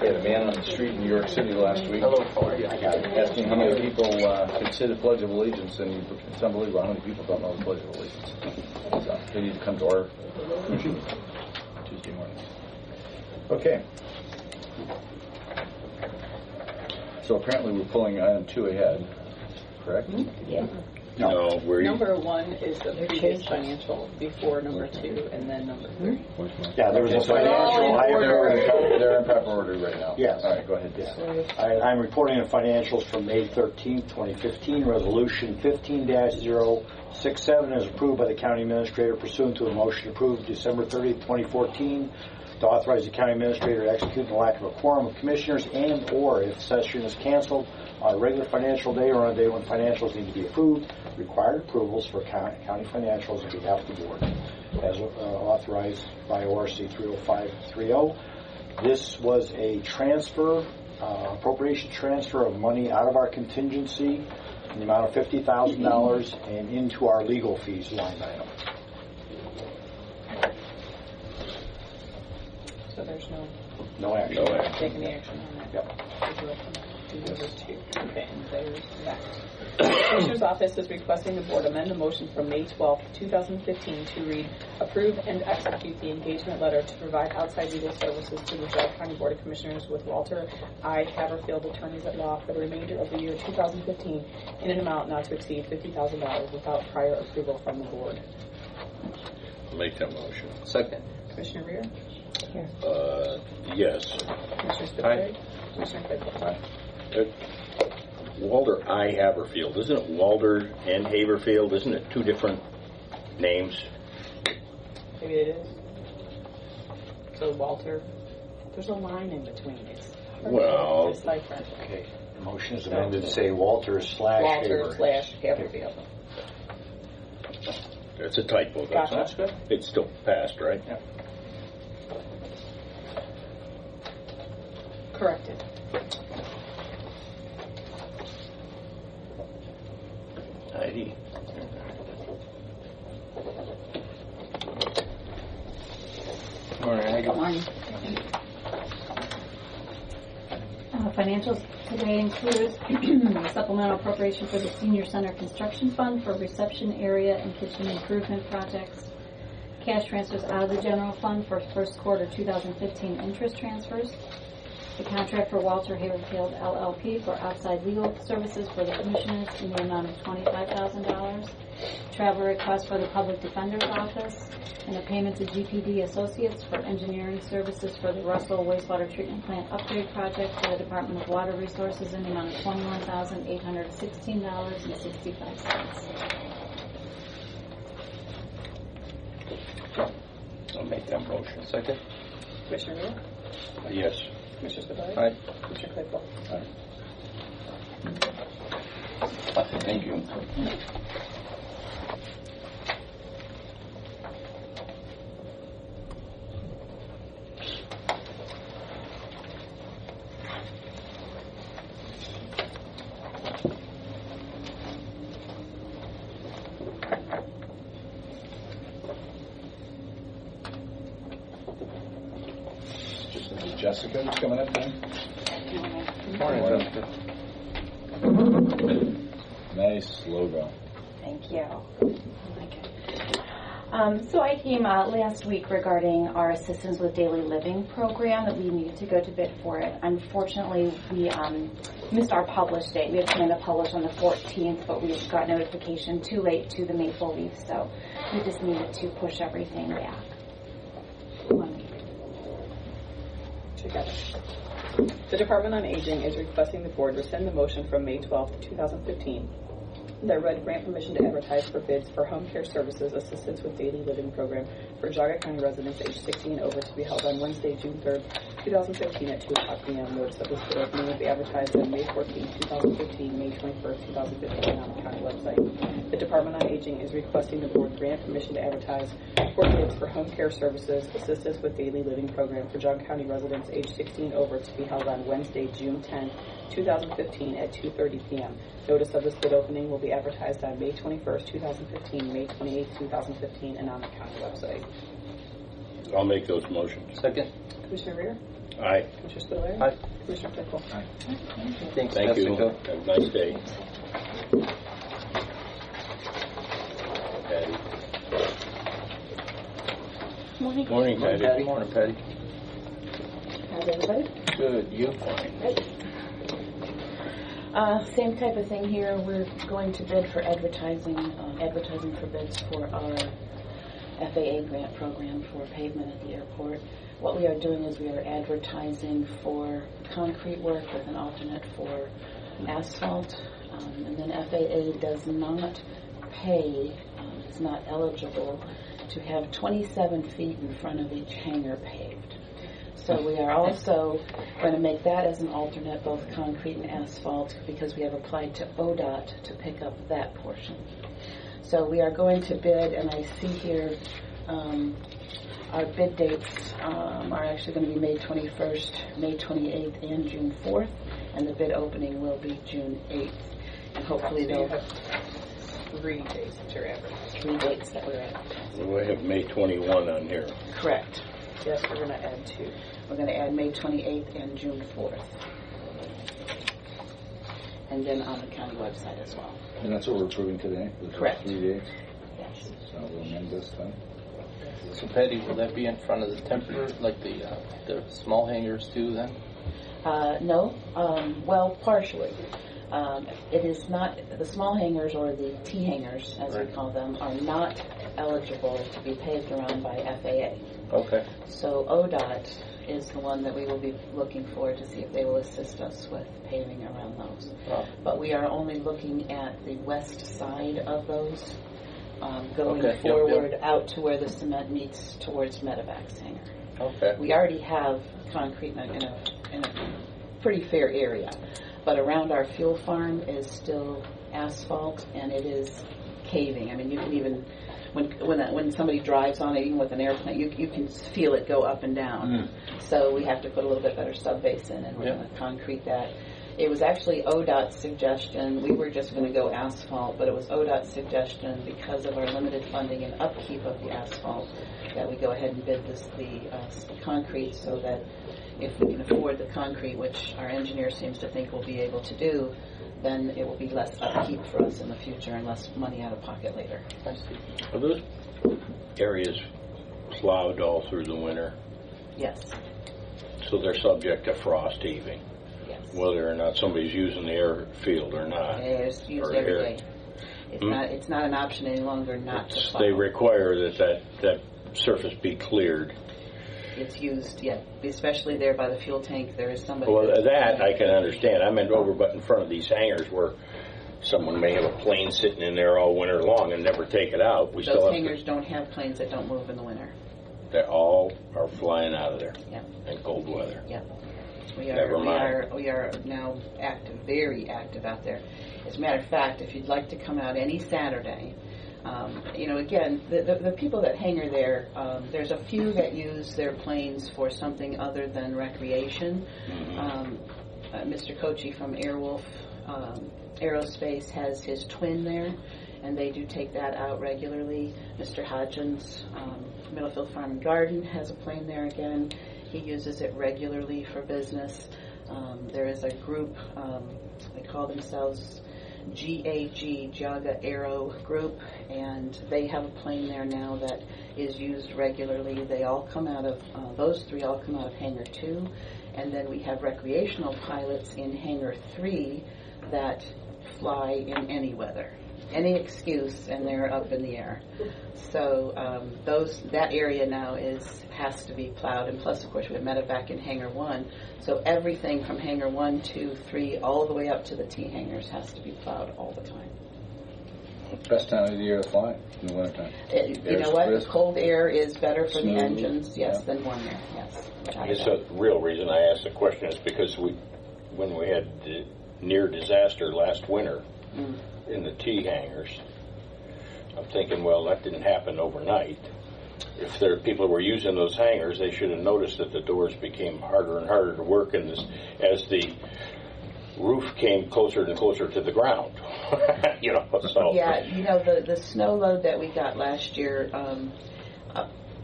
We had a man on the street in New York City last week asking how many people could say the Pledge of Allegiance, and it's unbelievable how many people don't know the Pledge of Allegiance. So they need to come to our commission Tuesday morning. Okay. So apparently we're pulling item 2 ahead, correct? Yeah. No, where Number 1 is the previous financial before number 2 and then number 3. Yeah, there was a financial. They're in proper order right now. Yes. All right, go ahead. Yeah. I'm reporting the financials from May 13th, 2015. Resolution 15-067 is approved by the county administrator pursuant to a motion approved December 30th, 2014, to authorize the county administrator to execute in the lack of a quorum of commissioners and or if session is canceled on a regular financial day or on a day when financials need to be approved, required approvals for county financials on behalf of the board, as authorized by ORC 30530. This was a transfer, appropriation transfer of money out of our contingency in the amount of $50,000 and into our legal fees line item. So there's no action. take any action on that. Yep. Okay, and there's that. The Commissioner's Office is requesting the Board amend the motion from May 12, 2015 to read, approve and execute the engagement letter to provide outside legal services to the Geauga County Board of Commissioners with Walter I. Haverfield, attorneys at law, for the remainder of the year 2015 in an amount not to exceed $50,000 without prior approval from the Board. I'll make that motion. Second. Commissioner Rea? Yes. Commissioner Spiteri? Commissioner Claypool? Walter I. Haverfield. Isn't it Walter and Haverfield? Isn't it two different names? Maybe it is. So Walter, there's a line in between. It's Well, decipher. Okay. The motion is amended to say Walter / Haverfield. it's a typo. That's Gotcha. good. It's still passed, right? Yeah. Corrected. ID. Morning. Good morning. Financials today include supplemental appropriation for the Senior Center Construction Fund for reception area and kitchen improvement projects, cash transfers out of the general fund for first quarter 2015 interest transfers, the contract for Walter Haverfield LLP for outside legal services for the commissioners in the amount of $25,000, travel request for the Public Defender's Office, and the payment to GPD Associates for engineering services for the Russell Wastewater Treatment Plant Upgrade Project for the Department of Water Resources in the amount of $21,816.65. I'll make that motion. Second. Commissioner Rea? Yes. Commissioner Spiteri? Aye. Commissioner Claypool? Thank you. Jessica is coming up then? Morning, Jessica. Nice logo. Thank you. So I came last week regarding our Assistance with Daily Living program that we needed to go to bid for it. Unfortunately, we missed our publish date. We had planned to publish on the 14th, but we got notification too late to the Maple Leaf, so we just needed to push everything back 1 week. Together. The Department on Aging is requesting the Board rescind the motion from May 12, 2015 that read grant permission to advertise for bids for home care services assistance with daily living program for Geauga County residents aged 60 and over to be held on Wednesday, June 3rd, 2015 at 2 o'clock p.m. Notice of this bid opening will be advertised on May 14, 2015, May 21st, 2015 on the county website. The Department on Aging is requesting the Board grant permission to advertise for bids for home care services assistance with daily living program for Geauga County residents aged 60 and over to be held on Wednesday, June 10, 2015 at 2:30 p.m. Notice of this bid opening will be advertised on May 21st, 2015, May 28th, 2015, and on the county website. I'll make those motions. Second. Commissioner Rea? Aye. Commissioner Spudler. Aye. Commissioner Claypool. Thanks, Thank you. Jessica. Have a nice day. Patty. Morning. Morning, Patty. Morning, Patty. How's everybody? Good. You? Same type of thing here. We're going to bid for advertising for bids for our FAA grant program for pavement at the airport. What we are doing is we are advertising for concrete work with an alternate for asphalt, and then FAA does not pay, is not eligible to have 27 feet in front of each hangar paved. So we are also going to make that as an alternate, both concrete and asphalt, because we have applied to ODOT to pick up that portion. So we are going to bid, and I see here our bid dates are actually going to be May 21st, May 28th, and June 4th, and the bid opening will be June 8th. And hopefully So you they'll have 3 days that you're advertising. 3 dates that we're at. We have May 21 on here. Correct. Yes, we're going to add 2. We're going to add May 28th and June 4th. And then on the county website as well. And that's what we're approving today? Correct. 3 days? Yes. So we'll amend this then. So Patty, will that be in front of the temporary, like the small hangars too then? No. Well, partially. It is not, the small hangars or the T hangars, as we call them, are not eligible to be paved around by FAA. Okay. So ODOT is the one that we will be looking for to see if they will assist us with paving around those. Wow. But we are only looking at the west side of those, going Okay, yep, forward out to where the cement meets towards Medevac's hangar. Okay. We already have concrete in a pretty fair area, but around our fuel farm is still asphalt, and it is caving. I mean, you can even, when somebody drives on it, even with an airplane, you can feel it go up and down. So we have to put a little bit better sub base in, and we're going to concrete that. It was actually ODOT's suggestion. We were just going to go asphalt, but it was ODOT's suggestion, because of our limited funding and upkeep of the asphalt, that we go ahead and bid the concrete, so that if we can afford the concrete, which our engineer seems to think we'll be able to do, then it will be less upkeep for us in the future and less money out of pocket later. I see. Are those areas plowed all through the winter? Yes. So they're subject to frost heaving, Yes. whether or not somebody's using the airfield or not. It's used or every air. day. It's not an option any longer not to plow. They require that surface be cleared. It's used, especially there by the fuel tank. There is somebody. Well, that I can understand. I meant over but in front of these hangars where someone may have a plane sitting in there all winter long and never take it out. We still Those have hangars don't have planes that don't move in the winter. They all are flying out of there Yep. in cold weather. Yep. Never mind. We are now active, very active out there. As a matter of fact, if you'd like to come out any Saturday, again, the people that hangar there, there's a few that use their planes for something other than recreation. Mr. Kochi from Airwolf Aerospace has his twin there, and they do take that out regularly. Mr. Hodgins, Middlefield Farm and Garden, has a plane there again. He uses it regularly for business. There is a group, they call themselves GAG, Geauga Aero Group, and they have a plane there now that is used regularly. They all come out of, those three all come out of Hangar 2, and then we have recreational pilots in Hangar 3 that fly in any weather, any excuse, and they're up in the air. So that area now has to be plowed, and plus, of course, we have medevac in Hangar 1. So everything from Hangar 1, 2, 3, all the way up to the T hangars has to be plowed all the time. Best time of the year to fly in the wintertime. You know what? Crisp. The cold air is better for Smooth. the engines, yes, Yeah. than warm air, yes. I guess the real reason I asked the question is because when we had the near disaster last winter in the T hangars, I'm thinking, well, that didn't happen overnight. If there people were using those hangars, they should have noticed that the doors became harder and harder to work as the roof came closer and closer to the ground. So. Yeah, the snow load that we got last year,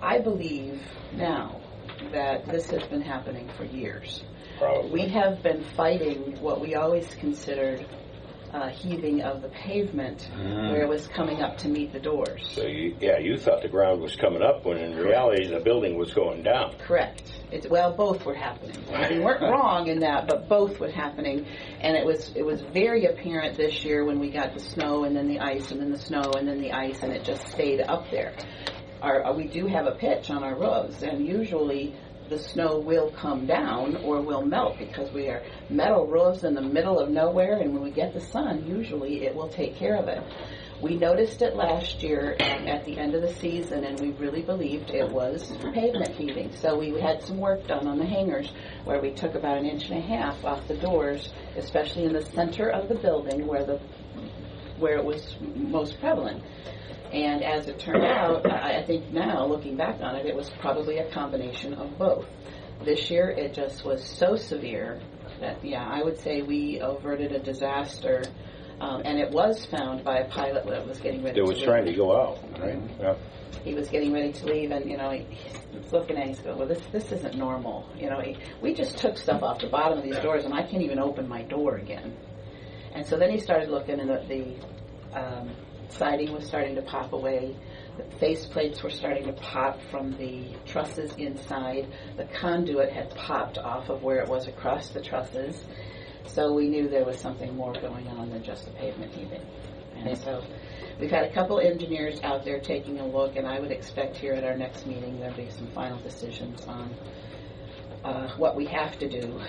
I believe now that this has been happening for years. Probably. We have been fighting what we always considered heaving of the pavement where it was coming up to meet the doors. So you thought the ground was coming up when in reality the building was going down. Correct. Well, both were happening. We weren't wrong in that, but both were happening, and it was very apparent this year when we got the snow and then the ice and then the snow and then the ice, and it just stayed up there. We do have a pitch on our roads, and usually the snow will come down or will melt because we are metal roofs in the middle of nowhere, and when we get the sun, usually it will take care of it. We noticed it last year at the end of the season, and we really believed it was pavement heaving. So we had some work done on the hangers where we took about 1.5 inches off the doors, especially in the center of the building where it was most prevalent. And as it turned out, I think now, looking back on it, it was probably a combination of both. This year, it just was so severe that, I would say we averted a disaster. And it was found by a pilot that was getting ready to leave. That was trying to go out, right? Yeah. He was getting ready to leave, and, he's looking at it, he's going, well, this isn't normal. We just took stuff off the bottom of these doors, and I can't even open my door again. And so then he started looking, and the siding was starting to pop away. The face plates were starting to pop from the trusses inside. The conduit had popped off of where it was across the trusses. So we knew there was something more going on than just the pavement heaving. And so we've had a couple engineers out there taking a look, and I would expect here at our next meeting there'll be some final decisions on what we have to do.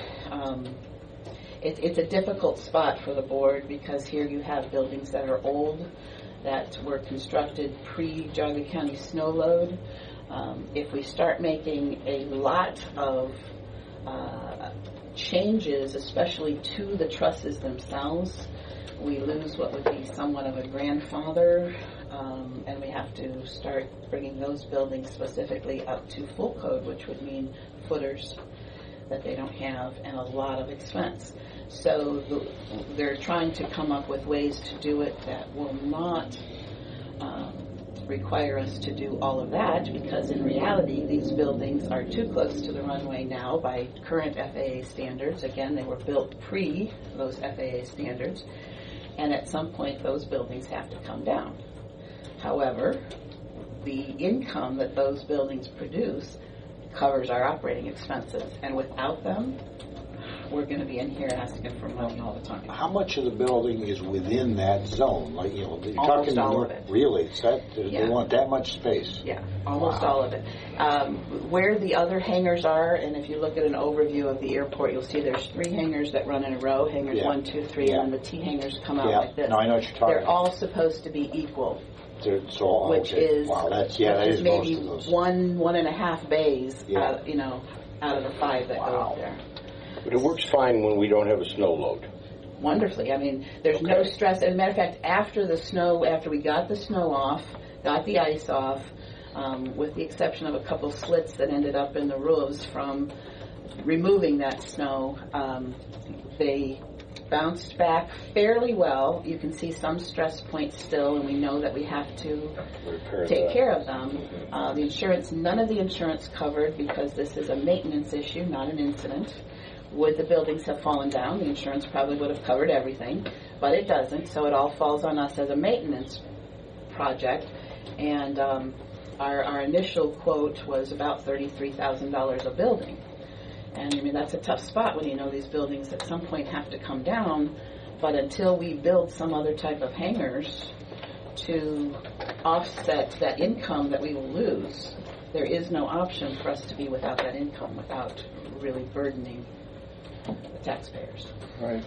It's a difficult spot for the board because here you have buildings that are old, that were constructed pre-Geauga County snow load. If we start making a lot of changes, especially to the trusses themselves, we lose what would be somewhat of a grandfather, and we have to start bringing those buildings specifically up to full code, which would mean footers that they don't have and a lot of expense. So they're trying to come up with ways to do it that will not require us to do all of that, because in reality these buildings are too close to the runway now by current FAA standards. Again, they were built pre those FAA standards, and at some point those buildings have to come down. However, the income that those buildings produce covers our operating expenses, and without them we're going to be in here asking for money all the time. How much of the building is within that zone? Like, you're almost talking all of it. Really? It's that they want that much space? Yeah, almost all of it. Where the other hangars are, and if you look at an overview of the airport, you'll see there's 3 hangars that run in a row. Hangars 1, 2, 3, and then the T hangars come out like this. No, I know what you're talking They're about. all supposed to be equal. Which is that is maybe most of those. 1.5 bays out of the 5 that go up there. But it works fine when we don't have a snow load. Wonderfully. I mean, there's no stress. As a matter of fact, after we got the snow off, got the ice off, with the exception of a couple slits that ended up in the roofs from removing that snow, they bounced back fairly well. You can see some stress points still, and we know that we have to take care of them. The insurance, none of the insurance covered, because this is a maintenance issue, not an incident. Would the buildings have fallen down, the insurance probably would have covered everything, but it doesn't, so it all falls on us as a maintenance project. And our initial quote was about $33,000 a building. And I mean, that's a tough spot when you know these buildings at some point have to come down, but until we build some other type of hangars to offset that income that we will lose, there is no option for us to be without that income, without really burdening the taxpayers. Right.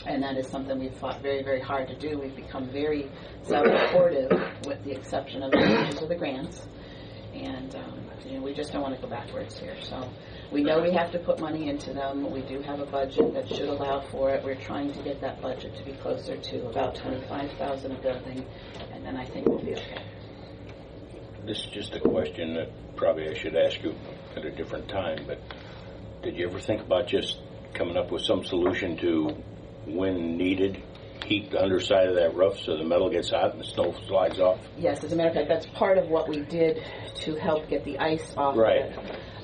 And that is something we've fought very, very hard to do. We've become very self-supportive, with the exception of the changes of the grants. And we just don't want to go backwards here. So we know we have to put money into them. We do have a budget that should allow for it. We're trying to get that budget to be closer to about $25,000 a building, and then I think we'll be okay. This is just a question that probably I should ask you at a different time, but did you ever think about just coming up with some solution to, when needed, heat the underside of that roof so the metal gets hot and the snow slides off? Yes, as a matter of fact, that's part of what we did to help get the ice off Right.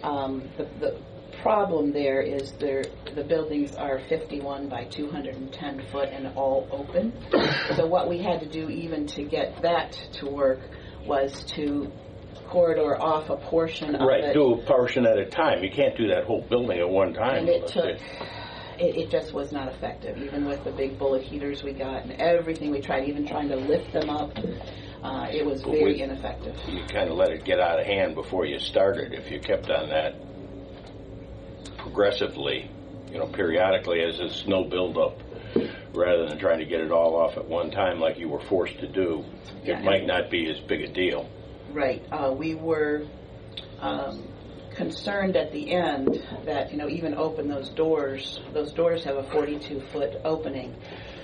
of it. The problem there is the buildings are 51 by 210 foot and all open. So what we had to do even to get that to work was to corridor off a portion of Right, it. do a portion at a time. You can't do that whole building at one time. And it just was not effective, even with the big bullet heaters we got and everything we tried, even trying to lift them up. It was very ineffective. You kind of let it get out of hand before you started. If you kept on that progressively, periodically as the snow buildup, rather than trying to get it all off at one time like you were forced to do, it might not be as big a deal. Right. We were concerned at the end that, even open those doors have a 42-foot opening,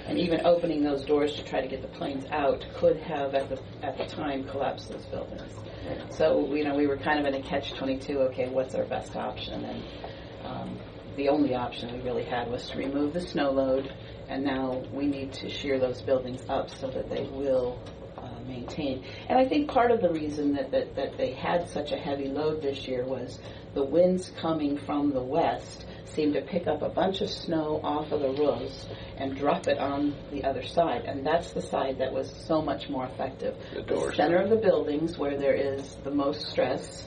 and even opening those doors to try to get the planes out could have, at the time, collapsed those buildings. So, we were kind of in a catch-22, okay, what's our best option? And the only option we really had was to remove the snow load, and now we need to shear those buildings up so that they will maintain. And I think part of the reason that they had such a heavy load this year was the winds coming from the west seemed to pick up a bunch of snow off of the roofs and drop it on the other side, and that's the side that was so much more effective. The center of the buildings, where there is the most stress,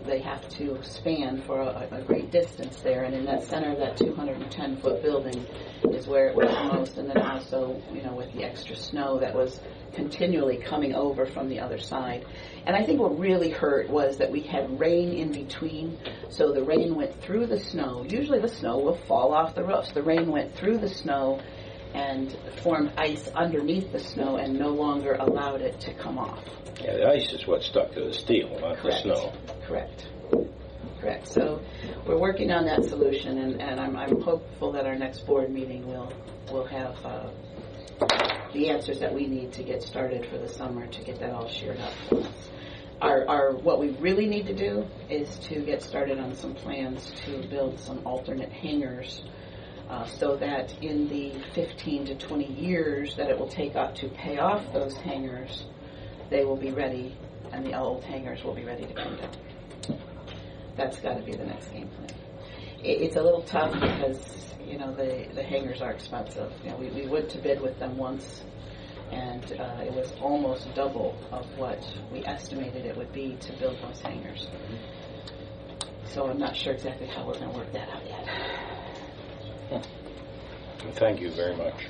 they have to span for a great distance there, and in that center of that 210-foot building is where it was the most, and then also, with the extra snow that was continually coming over from the other side. And I think what really hurt was that we had rain in between, so the rain went through the snow. Usually the snow will fall off the roofs. The rain went through the snow and formed ice underneath the snow and no longer allowed it to come off. Yeah, the ice is what stuck to the steel, not Correct. the snow. Correct. So we're working on that solution, and I'm hopeful that our next board meeting will have the answers that we need to get started for the summer to get that all sheared up for us. What we really need to do is to get started on some plans to build some alternate hangars so that in the 15 to 20 years that it will take to pay off those hangars, they will be ready, and the old hangars will be ready to come down. That's got to be the next game plan. It's a little tough because, the hangars are expensive. We went to bid with them once, and it was almost double of what we estimated it would be to build those hangars. So I'm not sure exactly how we're going to work that out yet. Thank you very much.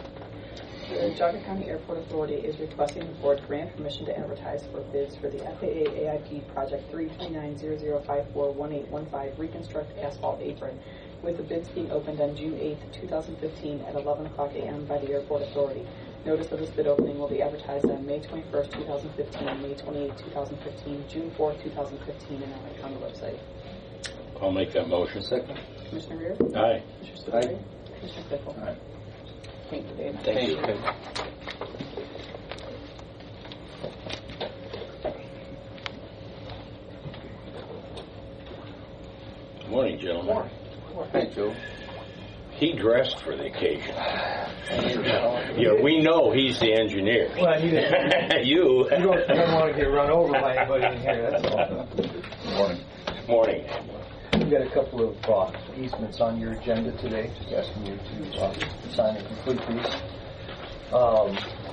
The Geauga County Airport Authority is requesting the board grant permission to advertise for bids for the FAA AIP Project 33900541815 Reconstruct Asphalt Apron, with the bids being opened on June 8, 2015 at 11 o'clock a.m. by the Airport Authority. Notice of this bid opening will be advertised on May 21, 2015, May 28, 2015, June 4, 2015, and on the county website. I'll make that motion. Second. Commissioner Rea? Aye. Commissioner Spudler? Commissioner Clickwell? Aye. Thank you very much. Thank you. Good morning, gentlemen. Thank you. He dressed for the occasion. Yeah, we know he's the engineer. Well, you You. don't want to get run over by anybody in here, that's all. Good morning. Morning. We've got a couple of easements on your agenda today, just asking you to sign and complete these.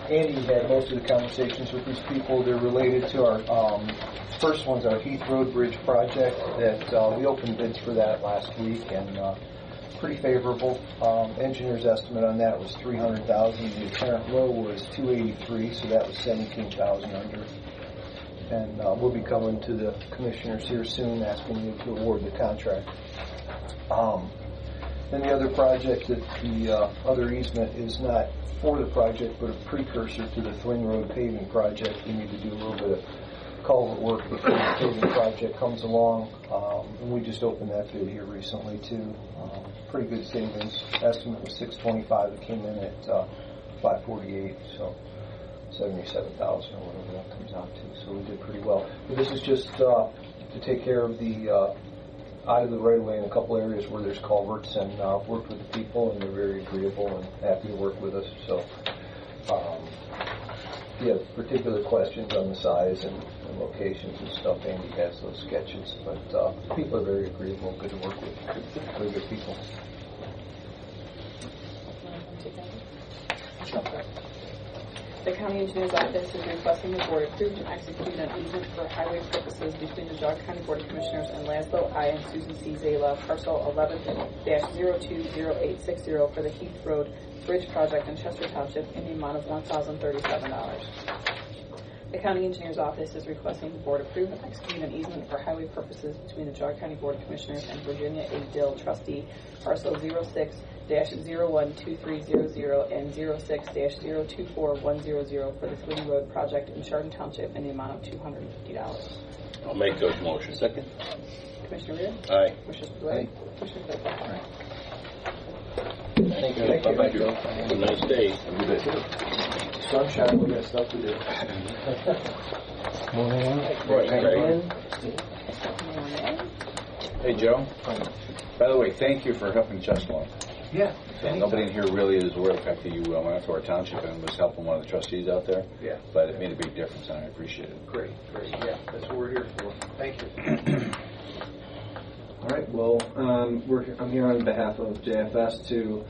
Andy had most of the conversations with these people. They're related to our first one's our Heath Road Bridge project that we opened bids for that last week, and pretty favorable. Engineer's estimate on that was $300,000. The apparent low was $283,000, so that was $17,000 under. And we'll be coming to the commissioners here soon asking you to award the contract. Then the other project, that the other easement is not for the project but a precursor to the Thwing Road paving project. We need to do a little bit of culvert work before the paving project comes along. And we just opened that bid here recently too. Pretty good savings. Estimate was $625. It came in at $548. So 77,000 or whatever that comes out to. So we did pretty well. But this is just to take care of the out of the right of way in a couple areas where there's culverts, and worked with the people, and they're very agreeable and happy to work with us. So if you have particular questions on the size and locations and stuff, Andy has those sketches. But people are very agreeable, good to work with, very good people. The County Engineer's Office is requesting the Board approve and execute an easement for highway purposes between the Geauga County Board of Commissioners and Laszlo I. and Susan C. Zala, parcel 11-020860 for the Heath Road Bridge Project in Chester Township in the amount of $1,037. The County Engineer's Office is requesting the Board approve and execute an easement for highway purposes between the Geauga County Board of Commissioners and Virginia A. Dill, trustee, parcel 06-012300 and 06-024100 for the Twin Road Project in Chardon Township in the amount of $250. I'll make those motions. Second. Commissioner Rea? Aye. Commissioner Spillier? Commissioner Claypool? Thank you. Thank you. Have a nice day. Sunshine, we got stuff to do. Hey, Joe. By the way, thank you for helping Cheslin. Yeah. So nobody in here really is aware of the fact that you went out to our township and was helping one of the trustees out there. Yeah. But it made a big difference, and I appreciate it. Great. Yeah, that's what we're here for. Thank you. All right. Well, I'm here on behalf of JFS to,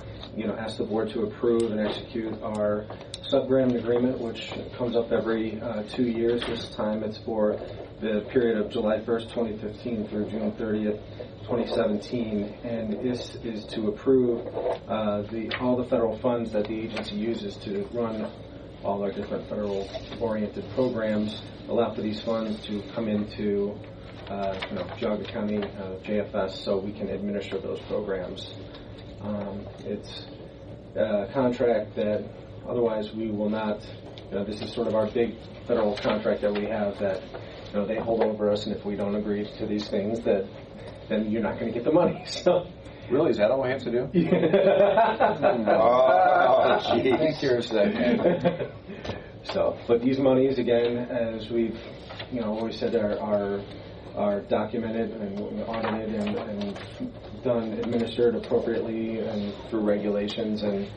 ask the board to approve and execute our sub-grant agreement, which comes up every 2 years. This time it's for the period of July 1st, 2015 through June 30th, 2017, and this is to approve all the federal funds that the agency uses to run all our different federal-oriented programs, allow for these funds to come into Geauga County JFS so we can administer those programs. It's a contract that otherwise we will not, this is sort of our big federal contract that we have that they hold over us, and if we don't agree to these things, then you're not going to get the money. So, Really? Is that all we have to do? Thank you, So, but these monies, again, as we've always said, are documented and audited and done, administered appropriately and through regulations and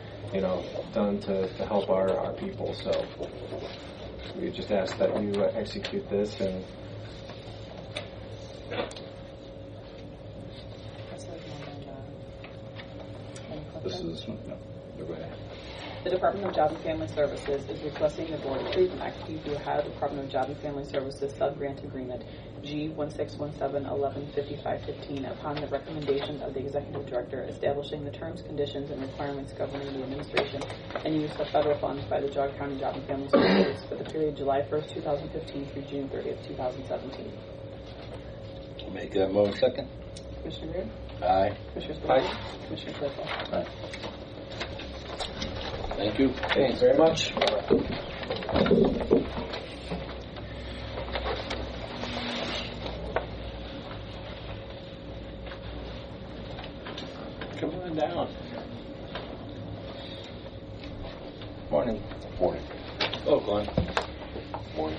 done to help our people. So we just ask that you execute this and. This is no. Go ahead. The Department of Job and Family Services is requesting the Board approve and execute the Ohio Department of Job and Family Services sub-grant agreement G1617115515 upon the recommendation of the Executive Director establishing the terms, conditions, and requirements governing the administration and use of federal funds by the Geauga County Job and Family Services for the period July 1st, 2015 through June 30th, 2017. Make that motion. Second. Commissioner Rea? Aye. Commissioner Spillier? Commissioner Claypool? Aye. Thank you. Thanks very much. Come on down. Morning. Morning. Oh, Glenn. Morning.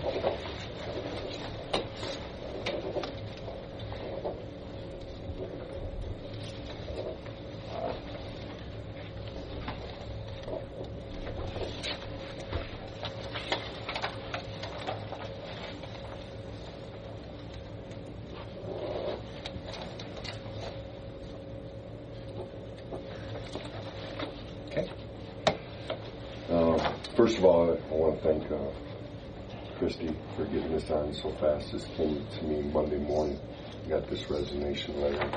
First of all, I want to thank Christy for getting this on so fast. This came to me Monday morning. I got this resignation letter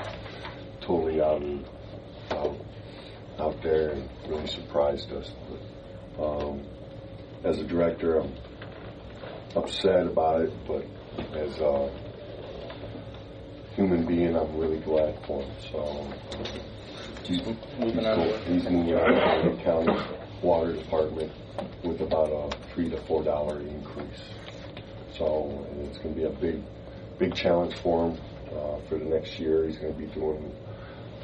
totally out there and really surprised us. But, as a director, I'm upset about it, but as a human being, I'm really glad for him. So he's moving out of the county water department with about a $3 to $4 increase. So it's going to be a big challenge for him for the next year. He's going to be doing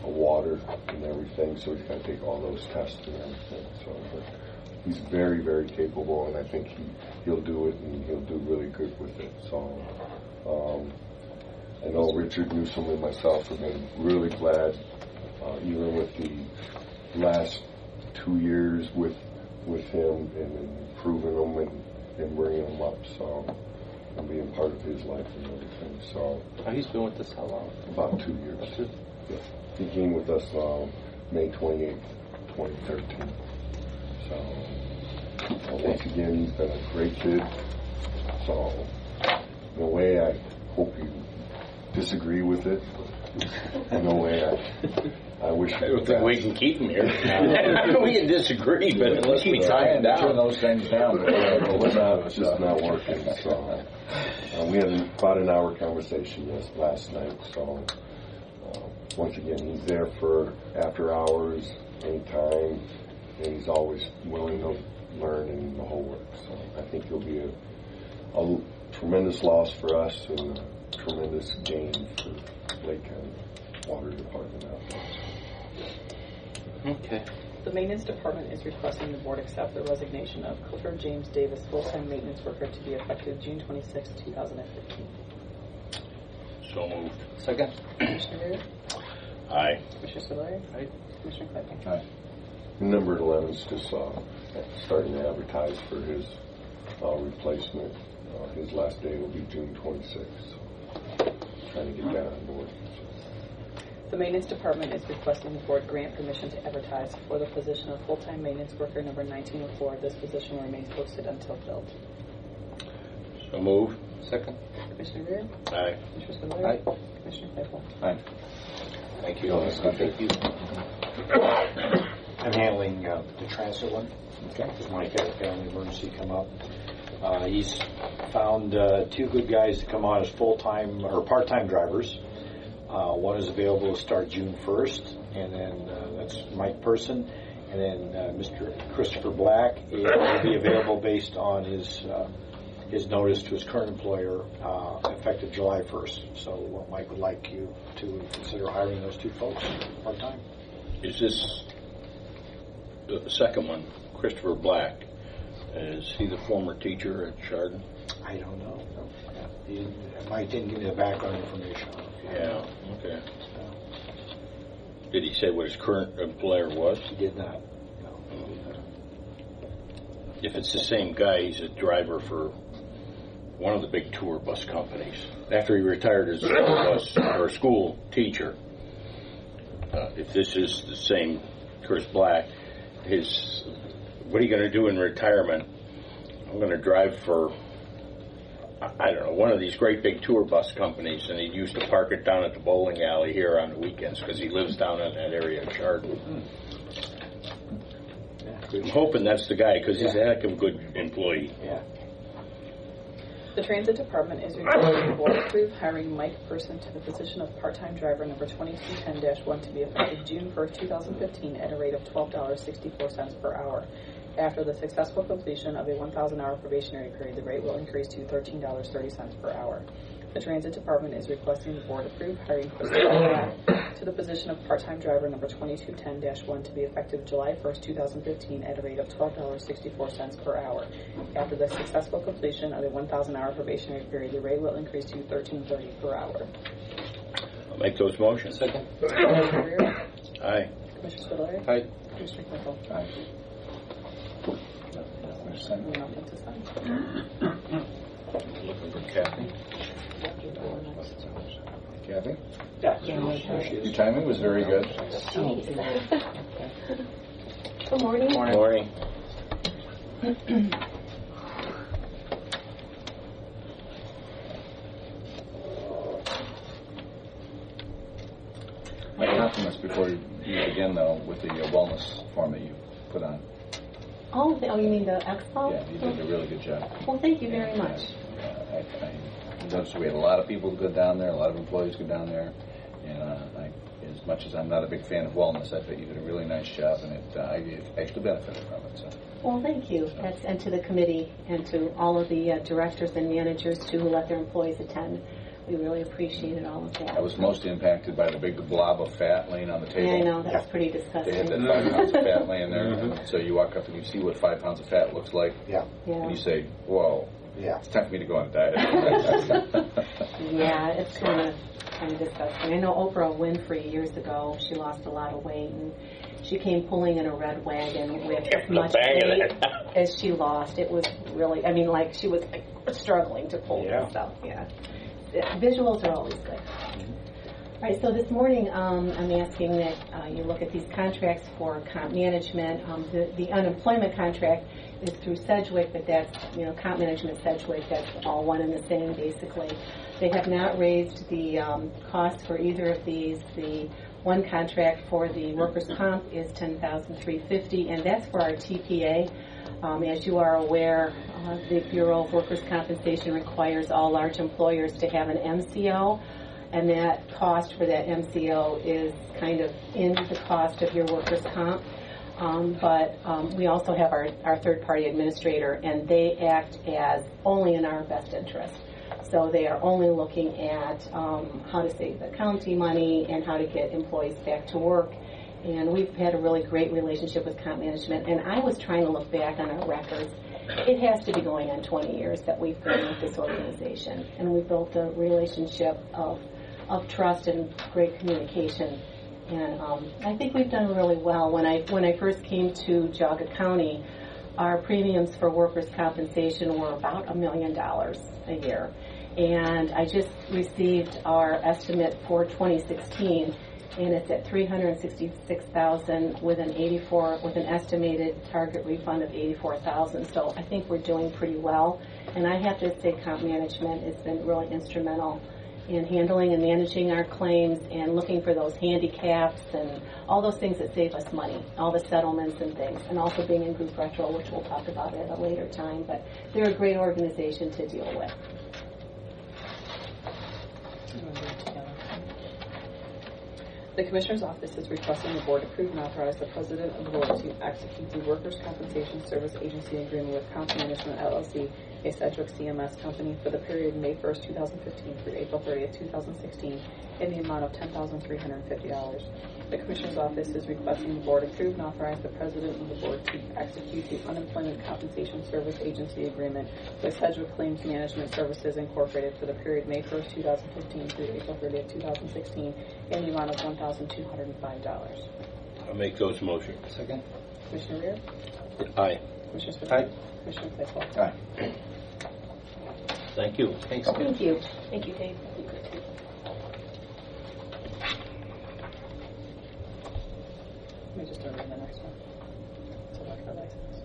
water and everything, so he's got to take all those tests and everything. So, but he's very, very capable, and I think he'll do it, and he'll do really good with it. So I know Richard Newsom and myself have been really glad, even with the last 2 years with him and improving him and bringing him up, so, and being part of his life and everything. So He's been with us how long? about 2 years. Yeah. He came with us May 28th, 2013. So once again, he's been a great kid. So in a way, I hope you disagree with it. In a way, I wish. I don't think we can keep him here. We can disagree, but let's keep trying turn down. those things down. It's just not working. So we had about an hour conversation last night. So once again, he's there for after hours, anytime, and he's always willing to learn and the whole work. So I think he'll be a tremendous loss for us and a tremendous gain for Lake County Water Department out there. Okay. The Maintenance Department is requesting the Board accept the resignation of Clifford James Davis, full-time maintenance worker, to be effective June 26, 2015. So moved. Second. Commissioner Rea? Aye. Commissioner Spudler? Aye. Commissioner Claypool? Aye. Number 11 is just starting to advertise for his replacement. His last day will be June 26th. So trying to get that on board. The Maintenance Department is requesting the Board grant permission to advertise for the position of full-time maintenance worker number 1904. This position will remain posted until filled. So moved. Second. Commissioner Rea? Aye. Commissioner Spudler? Aye. Commissioner Claypool? Aye. Thank you. Thank you. I'm handling the transit one. Okay. Because Mike had a family emergency come up. He's found two good guys to come on as full-time or part-time drivers. One is available to start June 1st, and then that's Mike Person. And then Mr. Christopher Black will be available based on his notice to his current employer effective July 1st. So Mike would like you to consider hiring those two folks part-time. Is this the second one, Christopher Black? Is he the former teacher at Chardon? I don't know. Mike didn't give me the background information on it. Yeah, okay. Did he say what his current employer was? He did not. No. If it's the same guy, he's a driver for one of the big tour bus companies. After he retired as a bus or school teacher, if this is the same Chris Black, what are you going to do in retirement? I'm going to drive for, I don't know, one of these great big tour bus companies, and he used to park it down at the bowling alley here on the weekends because he lives down in that area of Chardon. I'm hoping that's the guy because he's a heck of a good employee. Yeah. The Transit Department is requesting the Board approve hiring Mike Person to the position of part-time driver number 2210-1 to be effective June 1st, 2015 at a rate of $12.64 per hour. After the successful completion of a 1,000-hour probationary period, the rate will increase to $13.30 per hour. The Transit Department is requesting the Board approve hiring Christopher Black to the position of part-time driver number 2210-1 to be effective July 1st, 2015 at a rate of $12.64 per hour. After the successful completion of a 1,000-hour probationary period, the rate will increase to $13.30 per hour. I'll make those motions. Second. Commissioner Rea? Aye. Commissioner Spudler? Aye. Commissioner Claypool? Aye. There's some- Nothing to sign. Looking for Kathy. Kathy? Yeah. Your timing was very good. Good morning. Morning. My compliments before you begin, though, with the wellness form that you put on. Oh, you mean the expo? Yeah, you did a really good job. Well, thank you very much. I noticed we had a lot of people go down there, a lot of employees go down there, and as much as I'm not a big fan of wellness, I think you did a really nice job, and I actually benefited from it. So. Well, thank you. And to the committee and to all of the directors and managers, too, who let their employees attend. We really appreciated all of that. I was most impacted by the big blob of fat laying on the table. Yeah, I know. That's pretty disgusting. They had that 5 pounds of fat laying there. So you walk up and you see what 5 pounds of fat looks like. Yeah. And you say, whoa, Yeah. It's time for me to go on a diet. Yeah, it's kind of disgusting. I know Oprah Winfrey years ago, she lost a lot of weight, and she came pulling in a red wagon with as much weight as she lost. It was really, I mean, like she was like, struggling to pull this up. Yeah. Visuals are always good. All right, so this morning I'm asking that you look at these contracts for comp management. The unemployment contract is through Sedgwick, but that's, comp management Sedgwick, that's all one and the same basically. They have not raised the cost for either of these. The one contract for the workers' comp is $10,350, and that's for our TPA. As you are aware, the Bureau of Workers' Compensation requires all large employers to have an MCO, and that cost for that MCO is kind of in the cost of your workers' comp. But we also have our third-party administrator, and they act as only in our best interest. So they are only looking at how to save the county money and how to get employees back to work. And we've had a really great relationship with comp management. And I was trying to look back on our records. It has to be going on 20 years that we've been with this organization. And we built a relationship of trust and great communication. And I think we've done really well. When I first came to Geauga County, our premiums for workers' compensation were about $1 million a year. And I just received our estimate for 2016, and it's at $366,000 with an estimated target refund of $84,000. So I think we're doing pretty well. And I have to say, comp management has been really instrumental in handling and managing our claims and looking for those handicaps and all those things that save us money, all the settlements and things, and also being in group retro, which we'll talk about at a later time. But they're a great organization to deal with. The Commissioner's Office is requesting the Board approve and authorize the President of the Board to execute the Workers' Compensation Service Agency Agreement with Comp Management, LLC, a Sedgwick CMS company, for the period May 1st, 2015 through April 30th, 2016, in the amount of $10,350. The Commissioner's Office is requesting the Board approve and authorize the President of the Board to execute the Unemployment Compensation Service Agency Agreement with Sedgwick Claims Management Services, Incorporated, for the period May 1st, 2015 through April 30th, 2016, in the amount of $1,205. I'll make those motions. Second. Commissioner Rea? Aye. Commissioner Spillier? Aye. Commissioner Claypool? Aye. Thank you. Thanks. Thank you. Thank you, Dave. Let me just read the next one. It's a liquor license.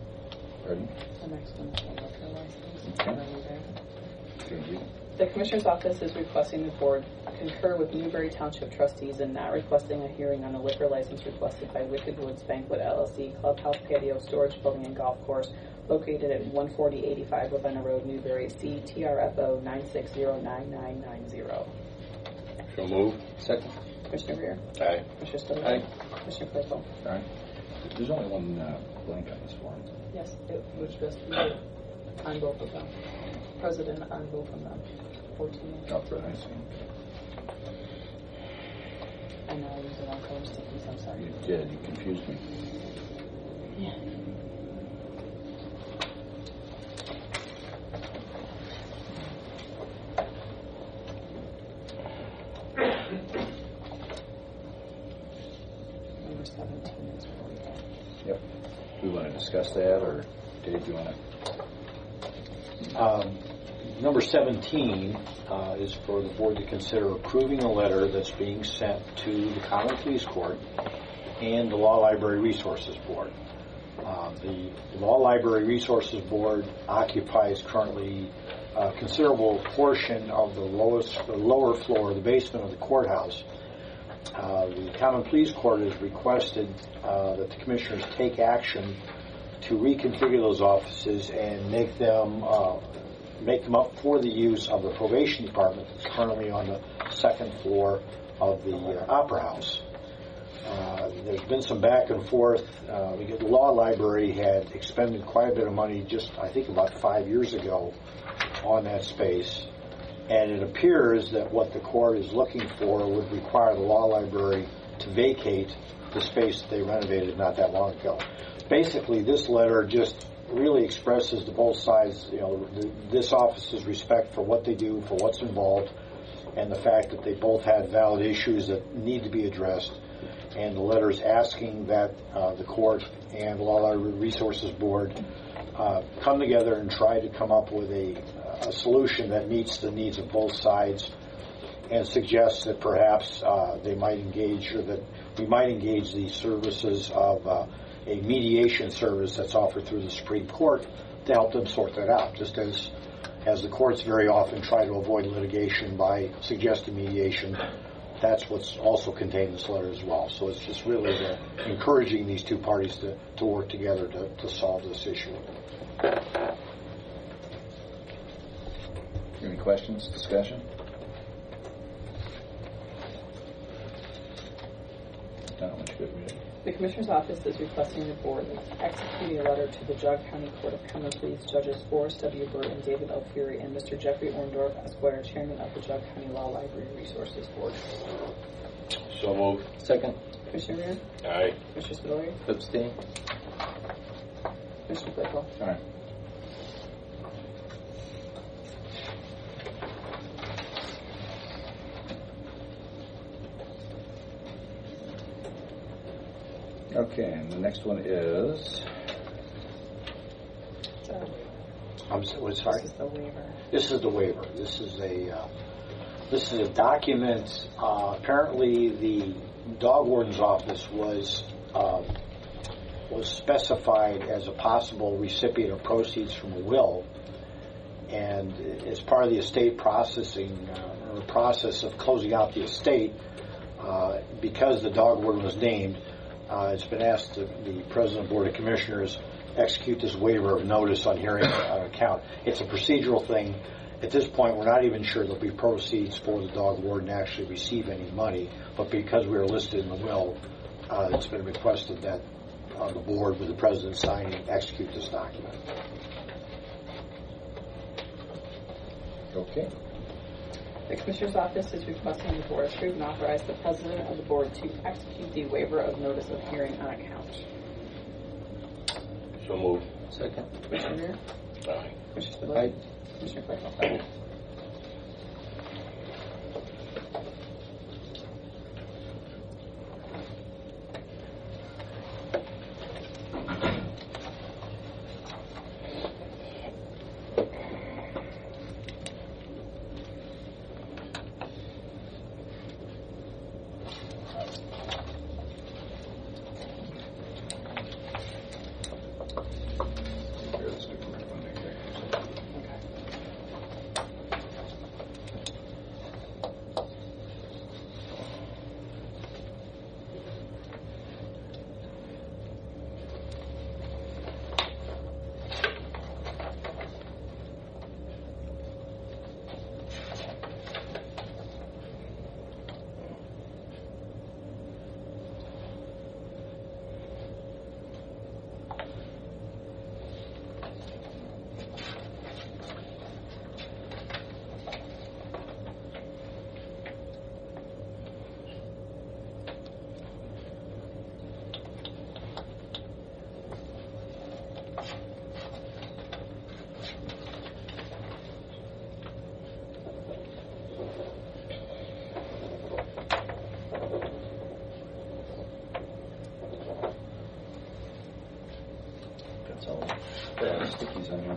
Pardon? The next one is a liquor license. Okay. Are you there? Thank you. The Commissioner's Office is requesting the Board concur with Newberry Township trustees in not requesting a hearing on a liquor license requested by Wicked Woods Banquet LLC, Clubhouse Patio Storage Building and Golf Course, located at 14085 Ravenna Road, Newberry, CTRFO 9609990. So move. Second. Commissioner Rea? Aye. Commissioner Spillier? Aye. Commissioner Claypool? Aye. There's only one blank on this form. Yes, it was just me on both of them. President on both of them. 14 inches. Oh, I see. I know I used the wrong color stickies, I'm sorry. You did. You confused me. Yeah. Number 17 is for you. Yep. We want to discuss that, or Dave, do you want to? Number 17 is for the board to consider approving a letter that's being sent to the Common Police Court and the Law Library Resources Board. The Law Library Resources Board occupies currently a considerable portion of the lower floor, the basement of the courthouse. The Common Police Court has requested that the commissioners take action to reconfigure those offices and make them up for the use of the probation department that's currently on the second floor of the Opera House. There's been some back and forth. The law library had expended quite a bit of money just, I think, about 5 years ago on that space. And it appears that what the court is looking for would require the law library to vacate the space that they renovated not that long ago. Basically, this letter just really expresses to both sides, this office's respect for what they do, for what's involved, and the fact that they both had valid issues that need to be addressed. And the letters asking that the court and Law Library Resources Board come together and try to come up with a solution that meets the needs of both sides, and suggests that perhaps they might engage, or that we might engage the services of a mediation service that's offered through the Supreme Court to help them sort that out, just as the courts very often try to avoid litigation by suggesting mediation. That's what's also contained in this letter as well. So it's just really encouraging these two parties to work together to solve this issue. Any questions, discussion? The Commissioner's Office is requesting the Board execute a letter to the Geauga County Court of Common Pleas Judges Forrest W. Burton, David L. Fury, and Mr. Jeffrey Orndorff, Esquire, Chairman of the Geauga County Law Library Resources Board. So moved. Second. Commissioner Rea? Aye. Commissioner Spillier? Abstain. Commissioner Claypool? Aye. Okay, and the next one is... I'm sorry? This is the waiver. This is the waiver. This is a document. Apparently, the dog warden's office was specified as a possible recipient of proceeds from a will, and as part of the estate processing or process of closing out the estate, because the dog warden was named, it's been asked that the President of the Board of Commissioners execute this waiver of notice on hearing on account. It's a procedural thing. At this point, we're not even sure there'll be proceeds for the dog warden to actually receive any money, but because we are listed in the will, it's been requested that the board, with the President signing, execute this document. Okay. The Commissioner's Office is requesting the Board approve and authorize the President of the Board to execute the waiver of notice of hearing on account. So moved. Second. Commissioner Rea? Aye. Commissioner Spillier? Aye. Commissioner Claypool? Aye. Stickies on here.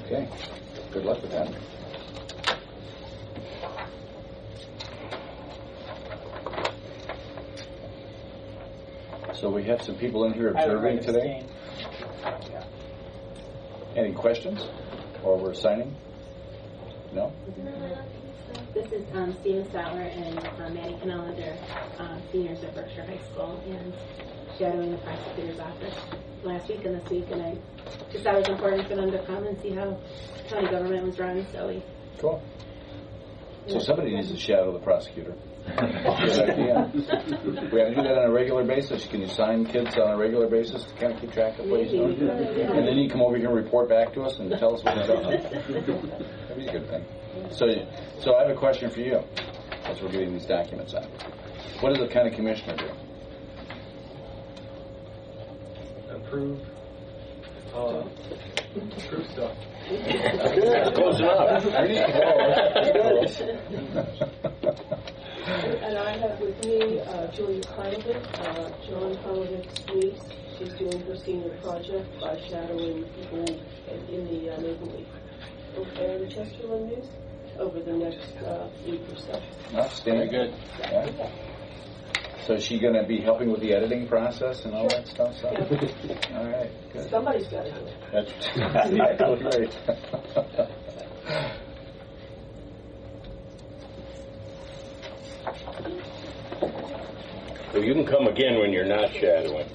Okay. Good luck with that. So we have some people in here observing today. Any questions? Or we're signing? No? This is Stephen Statler and Maddie Canella. They're seniors at Berkshire High School, and shadowing the prosecutor's office last week and this week, and I just thought it was important for them to come and see how county government was run. So we. Cool. So somebody needs to shadow the prosecutor. Good idea. We have to do that on a regular basis. Can you sign kids on a regular basis to kind of keep track of what he's doing? And then you come over here and report back to us and tell us what he's done. That'd be a good thing. So I have a question for you as we're getting these documents out. What does the county commissioner do? Approve. Approve stuff. Good, close enough. And I have with me Julia Karlovic, John Karlovic's niece. She's doing her senior project by shadowing people in the Maple Leaf and Chesterland News over the next week or so. Outstanding. Very good. Yeah. So is she going to be helping with the editing process and all that stuff? So? All right, good. Somebody's got to do it. That's exactly right. Well, you can come again when you're not shadowing.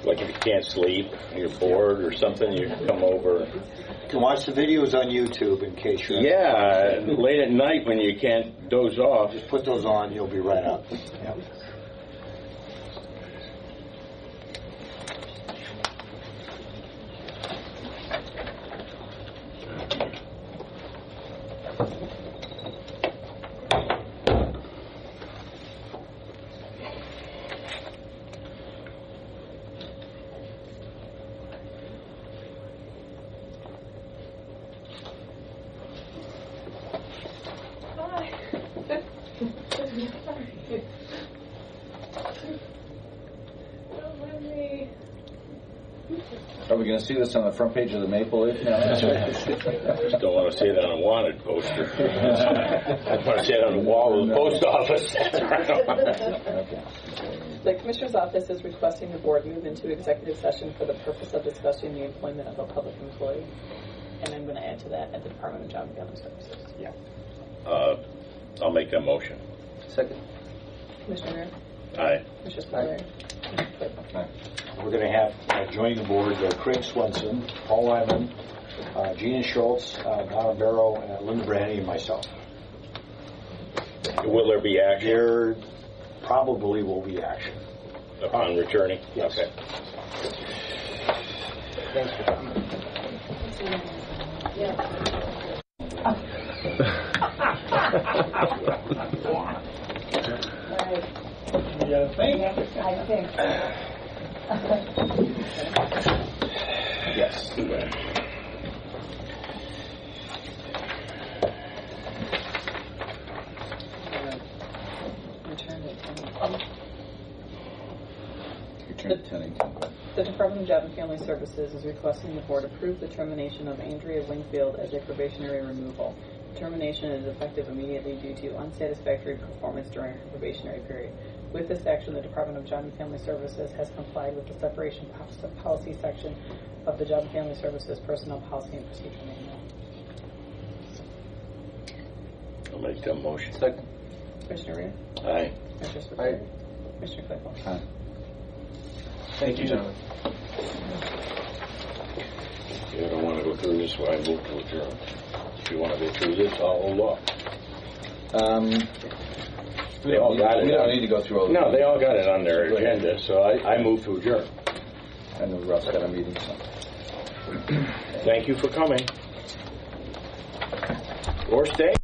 Like if you can't sleep, you're bored or something, you can come over. You can watch the videos on YouTube in case you're... Yeah, late at night when you can't doze off. Just put those on, you'll be right up. Yeah. Are we going to see this on the front page of the Maple Leaf now? I just don't want to see it on a wanted poster. I want to see it on the wall of the post office. Okay. The Commissioner's Office is requesting the Board move into executive session for the purpose of discussing the employment of a public employee. And I'm going to add to that at the Department of Job and Family Services. Yeah. I'll make that motion. Second. Commissioner Rea? Aye. Commissioner Spillier? We're going to have joining the board Craig Swenson, Paul Lyman, Gina Schultz, Donna Barrow, Linda Brandy, and myself. Will there be action? There probably will be action. Upon returning? Yes. Okay. Thanks for coming. Yes. The Department of Job and Family Services is requesting the Board approve the termination of Andrea Wingfield as a probationary removal. The termination is effective immediately due to unsatisfactory performance during her probationary period. With this action, the Department of Job and Family Services has complied with the separation policy section of the Job and Family Services Personnel Policy and Procedure Manual. I'll make that motion. Second. Commissioner Rea? Aye. Commissioner Spillier? Commissioner Claypool? Aye. Thank you, gentlemen. Yeah, I don't want to go through this, so I move to adjourn. If you want to go through this, I'll hold off. They all got it. We don't need to go through all No, they all got it on their agenda, so I move to adjourn. And Russ got a meeting. So. Thank you for coming. Or stay.